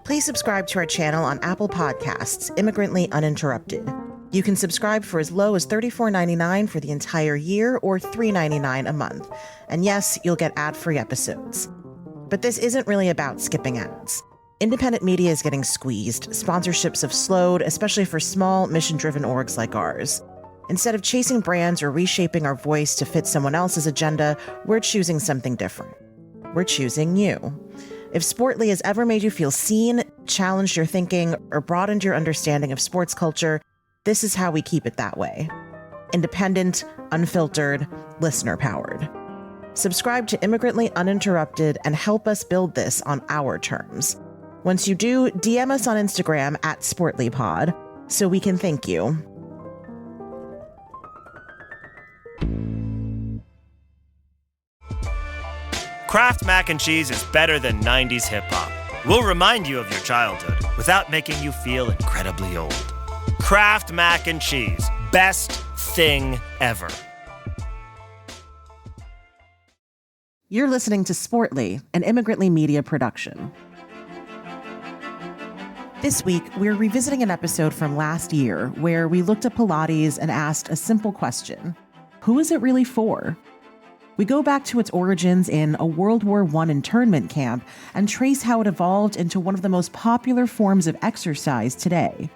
Please subscribe to our channel on Apple Podcasts, Immigrantly Uninterrupted. You can subscribe for as low as $34.99 for the entire year or $3.99 a month. And yes, you'll get ad-free episodes. But this isn't really about skipping ads. Independent media is getting squeezed. Sponsorships have slowed, especially for small, mission-driven orgs like ours. Instead of chasing brands or reshaping our voice to fit someone else's agenda, we're choosing something different. We're choosing you. If Sportly has ever made you feel seen, challenged your thinking, or broadened your understanding of sports culture, this is how we keep it that way. Independent, unfiltered, listener-powered. Subscribe to Immigrantly Uninterrupted and help us build this on our terms. Once you do, DM us on Instagram at SportlyPod so we can thank you. Kraft Mac and Cheese is better than 90s hip-hop. We'll remind you of your childhood without making you feel incredibly old. Kraft Mac and Cheese. Best thing ever. You're listening to Sportly, an Immigrantly Media production. This week, we're revisiting an episode from last year where we looked at Pilates and asked a simple question. Who is it really for? We go back to its origins in a World War I internment camp and trace how it evolved into one of the most popular forms of exercise today.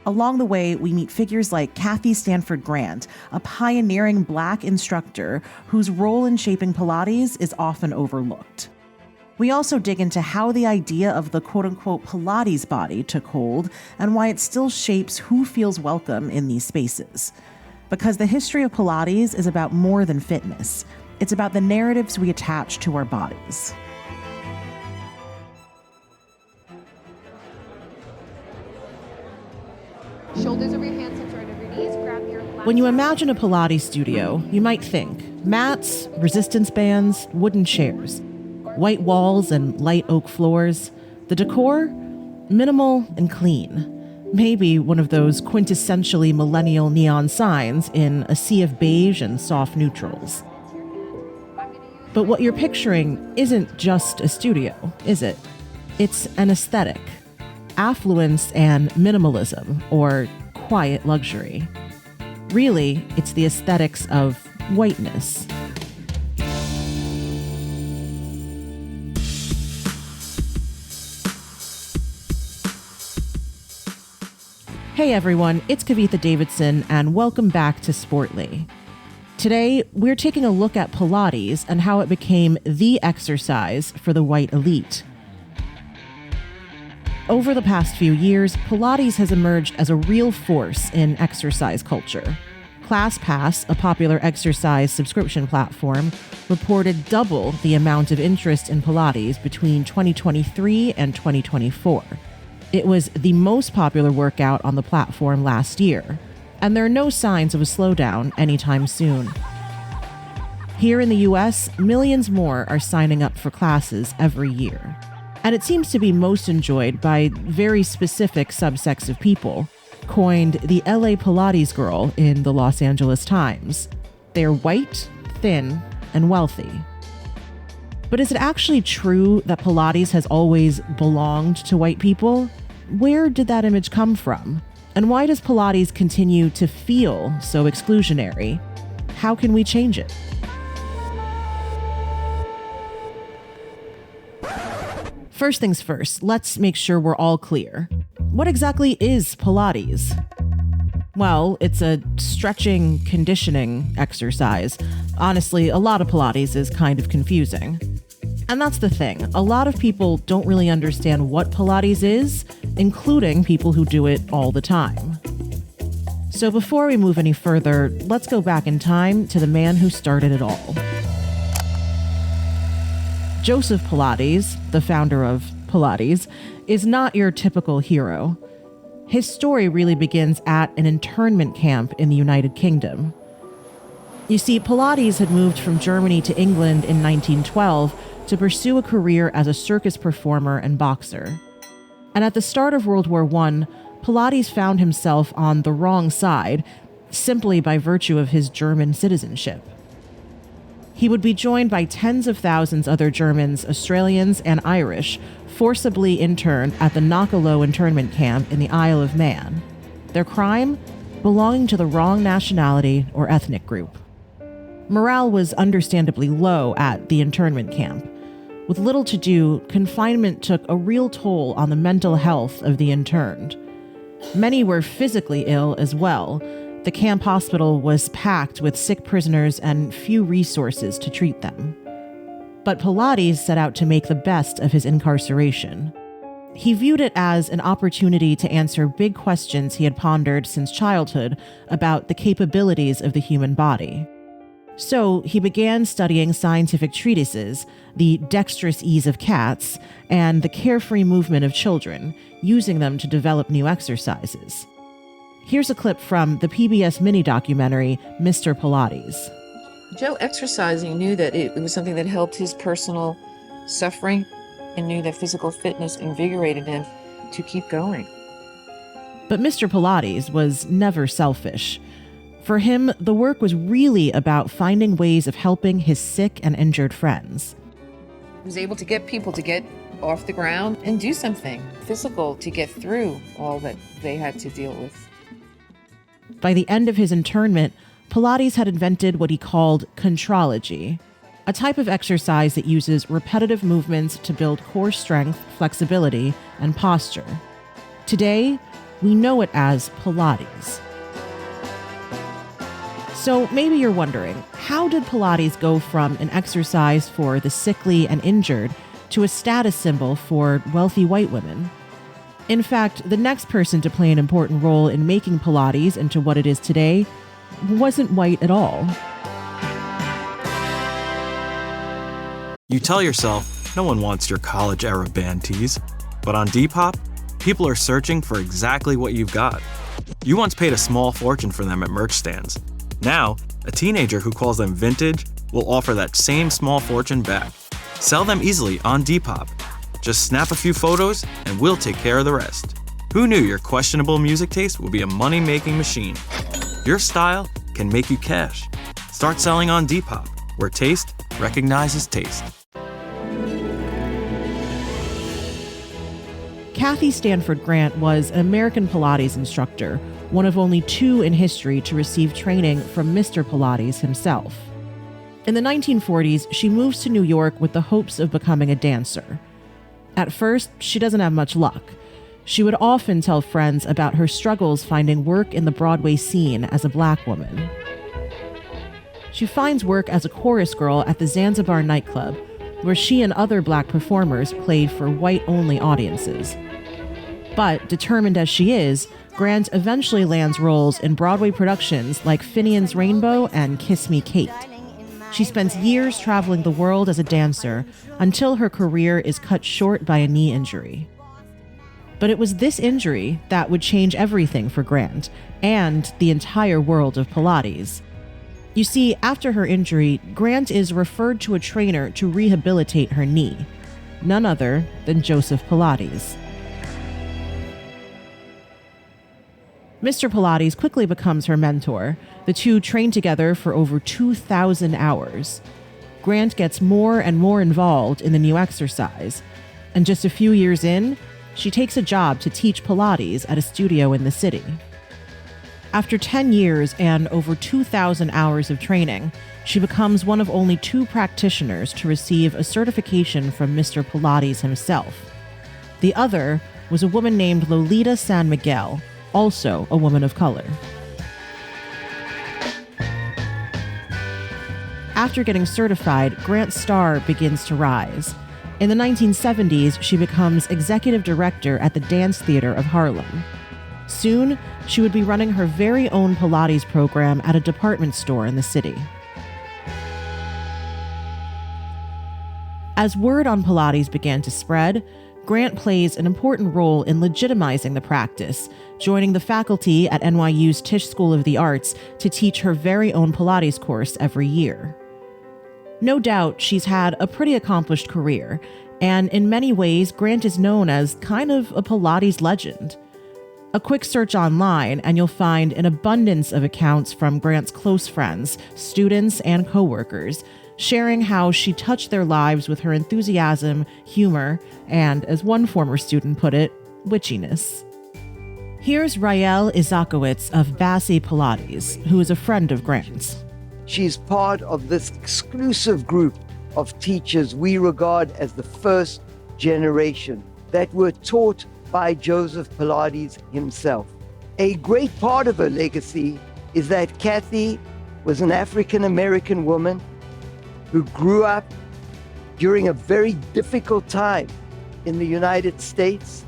Along the way, we meet figures like Kathy Stanford Grant, a pioneering Black instructor whose role in shaping Pilates is often overlooked. We also dig into how the idea of the quote-unquote Pilates body took hold and why it still shapes who feels welcome in these spaces. Because the history of Pilates is about more than fitness. It's about the narratives we attach to our bodies. Shoulders over your hands, hips right over your knees. Grab your When you imagine a Pilates studio, you might think mats, resistance bands, wooden chairs, white walls and light oak floors. The decor? Minimal and clean. Maybe one of those quintessentially millennial neon signs in a sea of beige and soft neutrals. But what you're picturing isn't just a studio, is it? It's an aesthetic. Affluence and minimalism, or quiet luxury. Really, it's the aesthetics of whiteness. Hey everyone, it's Kavitha Davidson, and welcome back to Sportly. Today, we're taking a look at Pilates and how it became the exercise for the white elite. Over the past few years, Pilates has emerged as a real force in exercise culture. ClassPass, a popular exercise subscription platform, reported double the amount of interest in Pilates between 2023 and 2024. It was the most popular workout on the platform last year, and there are no signs of a slowdown anytime soon. Here in the US, millions more are signing up for classes every year. And it seems to be most enjoyed by very specific subsects of people, coined the LA Pilates girl in the Los Angeles Times. They're white, thin, and wealthy. But is it actually true that Pilates has always belonged to white people? Where did that image come from? And why does Pilates continue to feel so exclusionary? How can we change it? First things first, let's make sure we're all clear. What exactly is Pilates? Well, it's a stretching, conditioning exercise. Honestly, a lot of Pilates is kind of confusing. And that's the thing. A lot of people don't really understand what Pilates is, including people who do it all the time. So before we move any further, let's go back in time to the man who started it all. Joseph Pilates, the founder of Pilates, is not your typical hero. His story really begins at an internment camp in the United Kingdom. You see, Pilates had moved from Germany to England in 1912 to pursue a career as a circus performer and boxer. And at the start of World War I, Pilates found himself on the wrong side, simply by virtue of his German citizenship. He would be joined by tens of thousands other Germans, Australians, and Irish, forcibly interned at the Knockalow internment camp in the Isle of Man. Their crime? Belonging to the wrong nationality or ethnic group. Morale was understandably low at the internment camp. With little to do, confinement took a real toll on the mental health of the interned. Many were physically ill as well. The camp hospital was packed with sick prisoners and few resources to treat them. But Pilates set out to make the best of his incarceration. He viewed it as an opportunity to answer big questions he had pondered since childhood about the capabilities of the human body. So he began studying scientific treatises, the dexterous ease of cats, and the carefree movement of children, using them to develop new exercises. Here's a clip from the PBS mini-documentary, Mr. Pilates. Joe, exercising, knew that it was something that helped his personal suffering and knew that physical fitness invigorated him to keep going. But Mr. Pilates was never selfish. For him, the work was really about finding ways of helping his sick and injured friends. He was able to get people to get off the ground and do something physical to get through all that they had to deal with. By the end of his internment, Pilates had invented what he called contrology, a type of exercise that uses repetitive movements to build core strength, flexibility, and posture. Today, we know it as Pilates. So maybe you're wondering, how did Pilates go from an exercise for the sickly and injured to a status symbol for wealthy white women? In fact, the next person to play an important role in making Pilates into what it is today wasn't white at all. You tell yourself, no one wants your college-era band tees. But on Depop, people are searching for exactly what you've got. You once paid a small fortune for them at merch stands. Now, a teenager who calls them vintage will offer that same small fortune back. Sell them easily on Depop. Just snap a few photos and we'll take care of the rest. Who knew your questionable music taste would be a money-making machine? Your style can make you cash. Start selling on Depop, where taste recognizes taste. Kathy Stanford Grant was an American Pilates instructor, one of only 2 in history to receive training from Mr. Pilates himself. In the 1940s, she moves to New York with the hopes of becoming a dancer. At first, she doesn't have much luck. She would often tell friends about her struggles finding work in the Broadway scene as a black woman. She finds work as a chorus girl at the Zanzibar nightclub, where she and other black performers played for white-only audiences. But, determined as she is, Grant eventually lands roles in Broadway productions like Finian's Rainbow and Kiss Me Kate. She spends years traveling the world as a dancer until her career is cut short by a knee injury. But it was this injury that would change everything for Grant and the entire world of Pilates. You see, after her injury, Grant is referred to a trainer to rehabilitate her knee, none other than Joseph Pilates. Mr. Pilates quickly becomes her mentor. The two train together for over 2,000 hours. Grant gets more and more involved in the new exercise, and just a few years in, she takes a job to teach Pilates at a studio in the city. After 10 years and over 2,000 hours of training, she becomes one of only 2 practitioners to receive a certification from Mr. Pilates himself. The other was a woman named Lolita San Miguel, also a woman of color. After getting certified, Grant's star begins to rise. In the 1970s, she becomes executive director at the Dance Theater of Harlem. Soon, she would be running her very own Pilates program at a department store in the city. As word on Pilates began to spread, Grant plays an important role in legitimizing the practice, joining the faculty at NYU's Tisch School of the Arts to teach her very own Pilates course every year. No doubt, she's had a pretty accomplished career, and in many ways, Grant is known as kind of a Pilates legend. A quick search online, and you'll find an abundance of accounts from Grant's close friends, students, and coworkers, sharing how she touched their lives with her enthusiasm, humor, and, as one former student put it, witchiness. Here's Rael Izakowicz of Bassi Pilates, who is a friend of Grant's. She's part of this exclusive group of teachers we regard as the first generation that were taught by Joseph Pilates himself. A great part of her legacy is that Kathy was an African-American woman who grew up during a very difficult time in the United States.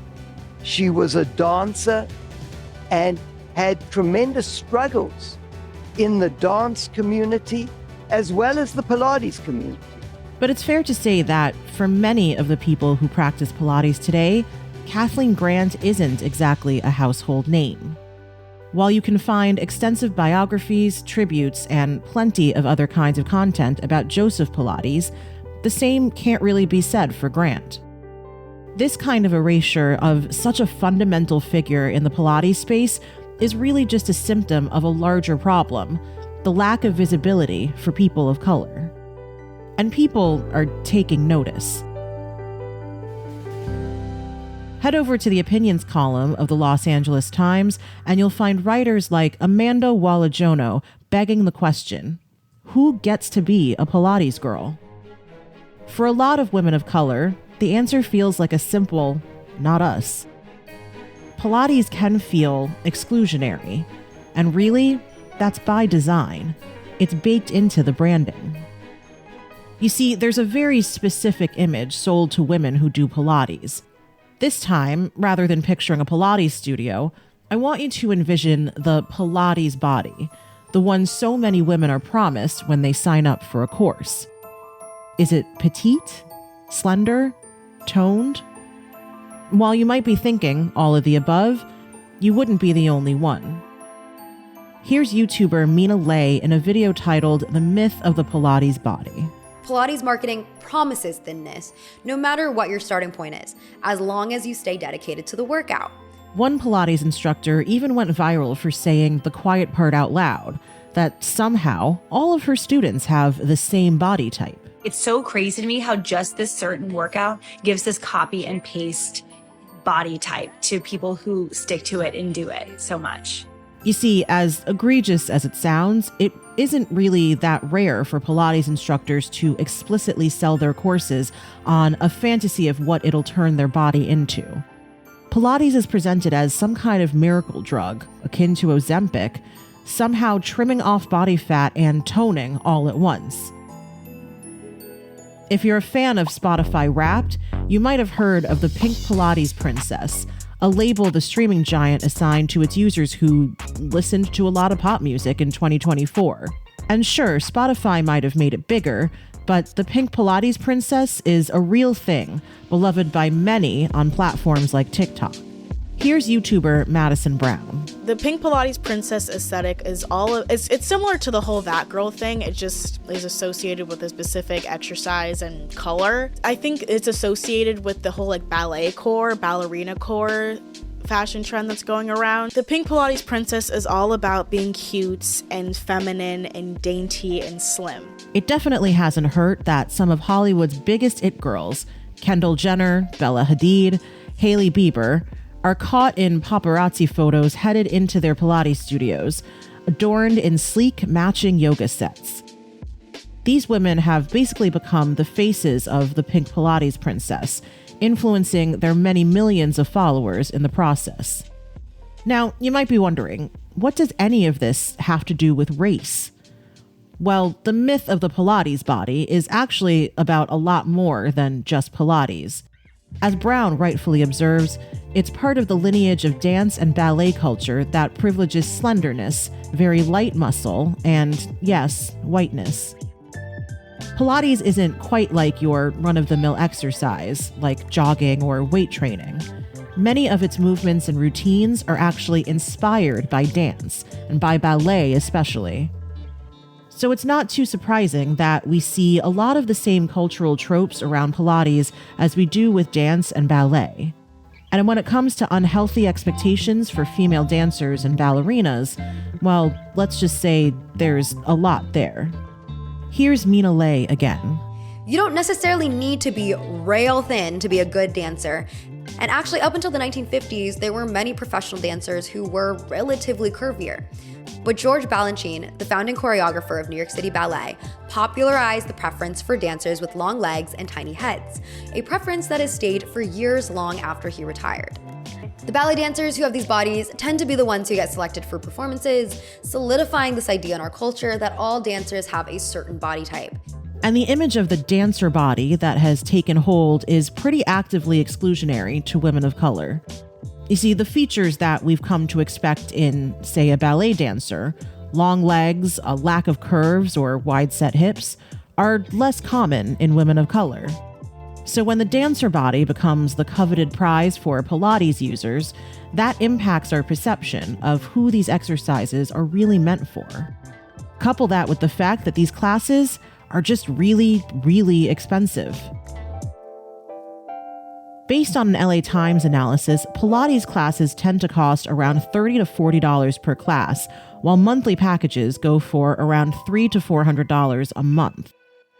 She was a dancer and had tremendous struggles in the dance community as well as the Pilates community. But it's fair to say that for many of the people who practice Pilates today, Kathleen Grant isn't exactly a household name. While you can find extensive biographies, tributes, and plenty of other kinds of content about Joseph Pilates, the same can't really be said for Grant. This kind of erasure of such a fundamental figure in the Pilates space is really just a symptom of a larger problem, the lack of visibility for people of color. And people are taking notice. Head over to the opinions column of the Los Angeles Times, and you'll find writers like Amanda Walajono begging the question, who gets to be a Pilates girl? For a lot of women of color, the answer feels like a simple, not us. Pilates can feel exclusionary, and really, that's by design. It's baked into the branding. You see, there's a very specific image sold to women who do Pilates. This time, rather than picturing a Pilates studio, I want you to envision the Pilates body, the one so many women are promised when they sign up for a course. Is it petite, slender, toned? While you might be thinking all of the above, you wouldn't be the only one. Here's YouTuber Mina Lay in a video titled The Myth of the Pilates Body. Pilates marketing promises thinness, no matter what your starting point is, as long as you stay dedicated to the workout. One Pilates instructor even went viral for saying the quiet part out loud, that somehow all of her students have the same body type. It's so crazy to me how just this certain workout gives this copy and paste body type to people who stick to it and do it so much. You see, as egregious as it sounds, it isn't really that rare for Pilates instructors to explicitly sell their courses on a fantasy of what it'll turn their body into. Pilates is presented as some kind of miracle drug, akin to Ozempic, somehow trimming off body fat and toning all at once. If you're a fan of Spotify Wrapped, you might have heard of the Pink Pilates Princess, a label the streaming giant assigned to its users who listened to a lot of pop music in 2024. And sure, Spotify might have made it bigger, but the Pink Pilates Princess is a real thing, beloved by many on platforms like TikTok. Here's YouTuber Madison Brown. The Pink Pilates Princess aesthetic is it's similar to the whole That Girl thing. It just is associated with a specific exercise and color. I think it's associated with the whole like ballet core, ballerina core fashion trend that's going around. The Pink Pilates Princess is all about being cute and feminine and dainty and slim. It definitely hasn't hurt that some of Hollywood's biggest it girls, Kendall Jenner, Bella Hadid, Hailey Bieber, are caught in paparazzi photos headed into their Pilates studios, adorned in sleek, matching yoga sets. These women have basically become the faces of the Pink Pilates Princess, influencing their many millions of followers in the process. Now, you might be wondering, what does any of this have to do with race? Well, the myth of the Pilates body is actually about a lot more than just Pilates. As Brown rightfully observes, it's part of the lineage of dance and ballet culture that privileges slenderness, very light muscle, and, yes, whiteness. Pilates isn't quite like your run-of-the-mill exercise, like jogging or weight training. Many of its movements and routines are actually inspired by dance, and by ballet especially. So it's not too surprising that we see a lot of the same cultural tropes around Pilates as we do with dance and ballet. And when it comes to unhealthy expectations for female dancers and ballerinas, well, let's just say there's a lot there. Here's Mina Lay again. You don't necessarily need to be rail thin to be a good dancer. And actually, up until the 1950s, there were many professional dancers who were relatively curvier. But George Balanchine, the founding choreographer of New York City Ballet, popularized the preference for dancers with long legs and tiny heads, a preference that has stayed for years long after he retired. The ballet dancers who have these bodies tend to be the ones who get selected for performances, solidifying this idea in our culture that all dancers have a certain body type. And the image of the dancer body that has taken hold is pretty actively exclusionary to women of color. You see, the features that we've come to expect in, say, a ballet dancer, long legs, a lack of curves, or wide-set hips, are less common in women of color. So when the dancer body becomes the coveted prize for Pilates users, that impacts our perception of who these exercises are really meant for. Couple that with the fact that these classes are just really, really expensive. Based on an LA Times analysis, Pilates classes tend to cost around $30 to $40 per class, while monthly packages go for around $300 to $400 a month.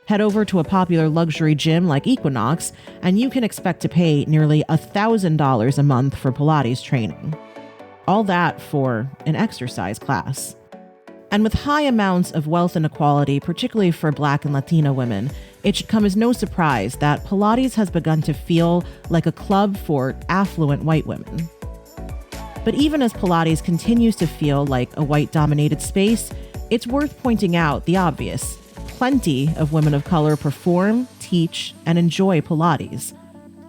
Head over to a popular luxury gym like Equinox, and you can expect to pay nearly $1,000 a month for Pilates training. All that for an exercise class. And with high amounts of wealth inequality, particularly for Black and Latina women, it should come as no surprise that Pilates has begun to feel like a club for affluent white women. But even as Pilates continues to feel like a white-dominated space, it's worth pointing out the obvious. Plenty of women of color perform, teach, and enjoy Pilates.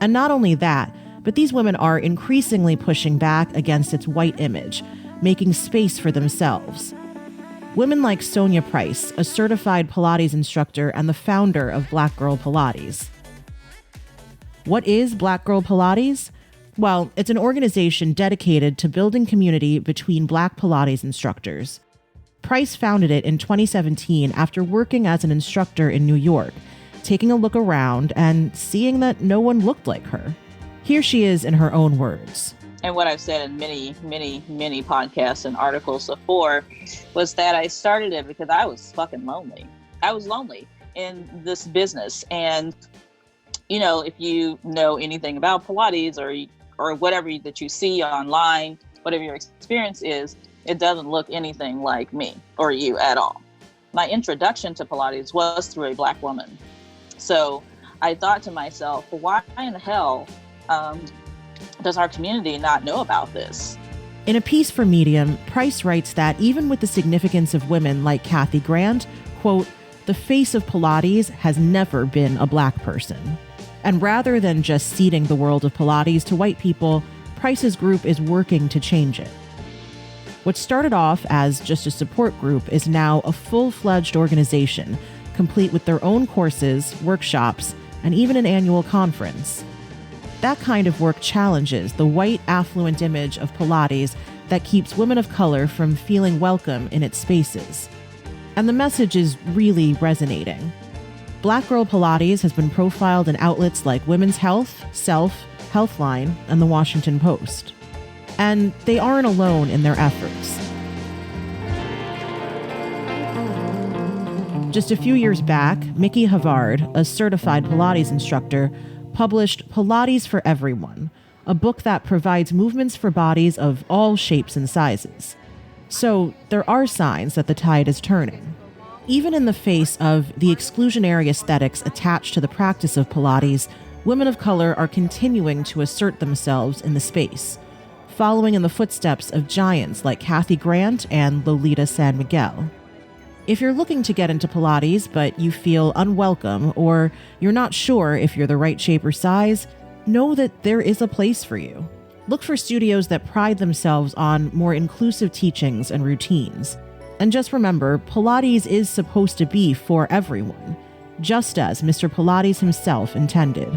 And not only that, but these women are increasingly pushing back against its white image, making space for themselves. Women like Sonia Price, a certified Pilates instructor and the founder of Black Girl Pilates. What is Black Girl Pilates? Well, it's an organization dedicated to building community between Black Pilates instructors. Price founded it in 2017 after working as an instructor in New York, taking a look around and seeing that no one looked like her. Here she is in her own words. And what I've said in many podcasts and articles before was that I started it because I was fucking lonely. I was lonely in this business. And, you know, if you know anything about Pilates or whatever that you see online, whatever your experience is, it doesn't look anything like me or you at all. My introduction to Pilates was through a Black woman. So I thought to myself, well, why in the hell does our community not know about this? In a piece for Medium, Price writes that even with the significance of women like Kathy Grant, quote, the face of Pilates has never been a Black person. And rather than just ceding the world of Pilates to white people, Price's group is working to change it. What started off as just a support group is now a full-fledged organization, complete with their own courses, workshops, and even an annual conference. That kind of work challenges the white, affluent image of Pilates that keeps women of color from feeling welcome in its spaces. And the message is really resonating. Black Girl Pilates has been profiled in outlets like Women's Health, Self, Healthline, and The Washington Post. And they aren't alone in their efforts. Just a few years back, Mickey Havard, a certified Pilates instructor, published Pilates for Everyone, a book that provides movements for bodies of all shapes and sizes. So there are signs that the tide is turning. Even in the face of the exclusionary aesthetics attached to the practice of Pilates, women of color are continuing to assert themselves in the space, following in the footsteps of giants like Kathy Grant and Lolita San Miguel. If you're looking to get into Pilates, but you feel unwelcome or you're not sure if you're the right shape or size, know that there is a place for you. Look for studios that pride themselves on more inclusive teachings and routines. And just remember, Pilates is supposed to be for everyone, just as Mr. Pilates himself intended.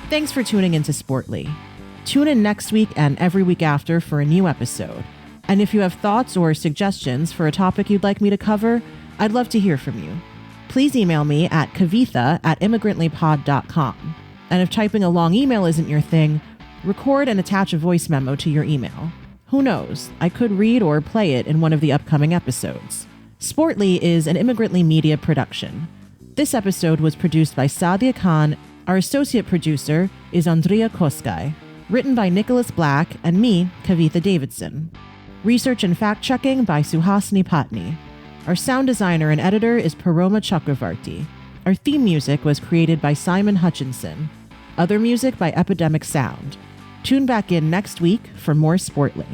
Thanks for tuning into Sportly. Tune in next week and every week after for a new episode. And if you have thoughts or suggestions for a topic you'd like me to cover, I'd love to hear from you. please email me at kavitha@immigrantlypod.com. And if typing a long email isn't your thing, record and attach a voice memo to your email. Who knows? I could read or play it in one of the upcoming episodes. Sportly is an Immigrantly Media production. This episode was produced by Sadia Khan. Our associate producer is Andrea Koskay. Written by Nicholas Black and me, Kavitha Davidson. Research and fact-checking by Suhasini Patni. Our sound designer and editor is Paroma Chakravarti. Our theme music was created by Simon Hutchinson. Other music by Epidemic Sound. Tune back in next week for more Sportly.